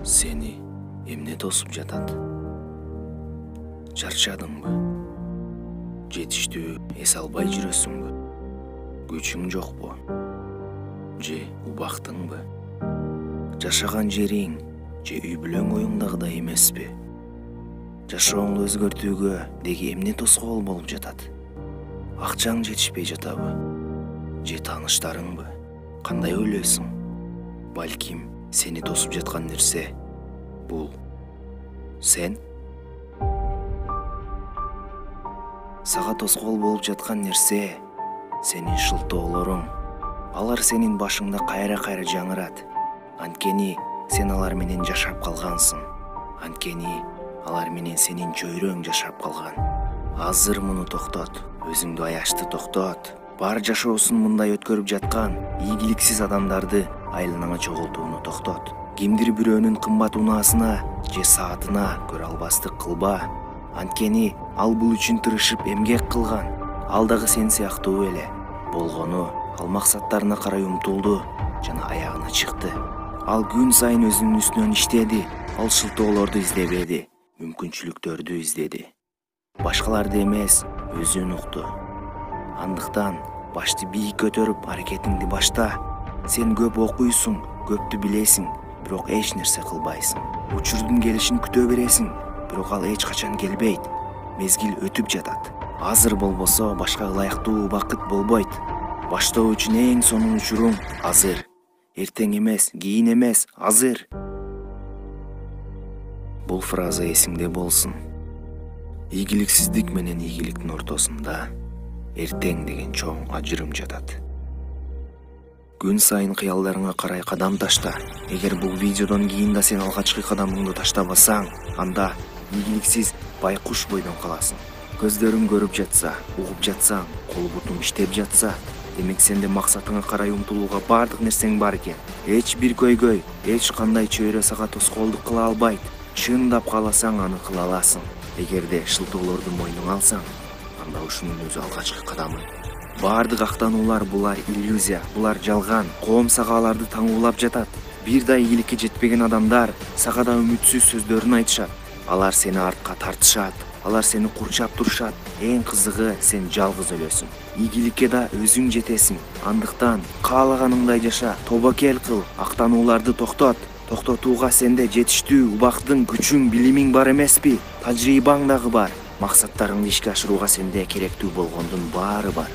Seni эмне тосуп жатат? Чарчадыңбы? Жетиштүү эс албай жүрөсүңбү? Күчүң жокпу? Же убактыңбы? Жашаган жериң же үй бүлөң оюңдагыдай эмеспи? Жашооңду өзгөртүүгө деги эмне тоскоол болуп жатат? Акчаң жетишпей жатабы? Же тааныштарыңбы? Кандай ойлойсуң? Балким сени тосуп жаткан нерсе бул сен? Сага тоскоол болуп жаткан нерсе сенин шылтоолоруң. Алар сенин башыңда кайра-кайра жаңырат. Анткени сен алар менен жашап калгансың. Анткени алар менен сенин чөйрөң жашап калган. Азыр муну токтот. Өзүңдү аячты токтот. Бар жашоосун мындай өткөрүп жаткан ийгиликсиз адамдарды айланаңа чогултууну токтот. Кимдир бирөөнүн кымбат унаасына же саатына көрө албастык кылба. Анткени ал бул үчүн тырышып эмгек кылган. Ал дагы сен сыяктуу эле. Болгону ал максаттарына карай умтулду жана аягына чыкты. Ал күн сайын өзүнүн үстүнөн иштеди. Ал шылтоолорду издебеди, мүмкүнчүлүктөрдү издеди. Башкаларды эмес, өзүн укту. Андыктан башты бийик көтөрүп аракетиңди башта. Сен көп окуйсуң, көптү билесиң, бирок эч нерсе кылбайсың. Учурдун келишин күтө бересиң, бирок ал эч качан келбейт. Мезгил өтүп жатат. Азыр болбосо башка ылайыктуу убакыт болбойт. Баштоо үчүн эң сонун учуруң азыр. Эртең эмес, кийин эмес, азыр. Бул фраза эсиңде болсун. Ийгиликсиздик менен ийгиликтин ортосунда эртең деген чоң ажырым жатат. Күн сайын кыялдарыңа карай кадам ташта. Эгер бул видеодон кийин да сен алгачкы кадамыңды таштабасаң, анда ийгиликсиз байкуш бойдон каласың. Көздөрүң көрүп жатса, угуп жатсаң, кол бутуң иштеп жатса, демек сенде максатыңа карай умтулууга бардык нерсең бар экен. Эч бир көйгөй, эч кандай чөйрө сага тоскоолдук кыла албайт. Чындап кааласаң аны кыла аласың. Эгерде шылтоолорду мойнуңа алсаң, анда ушунун өзү алгачкы кадамы. Бардык актануулар булар иллюзия, булар жалган. Коом сага аларды таңуулап жатат. Бир да ийгиликке жетпеген адамдар сага да үмүтсүз сөздөрүн айтышат. Алар сени артка тартышат, алар сени курчап турушат. Эң кызыгы, сен жалгыз өлөсүң. Ийгиликке да өзүң жетесиң. Андыктан каалаганыңдай жаша, тобокел кыл, актанууларды токтот. Токтотууга сенде жетиштүү убактың, күчүң, билимиң бар эмеспи? Тажрыйбаң дагы бар. Максаттарыңды ишке ашырууга сенде керектүү болгондун баары бар.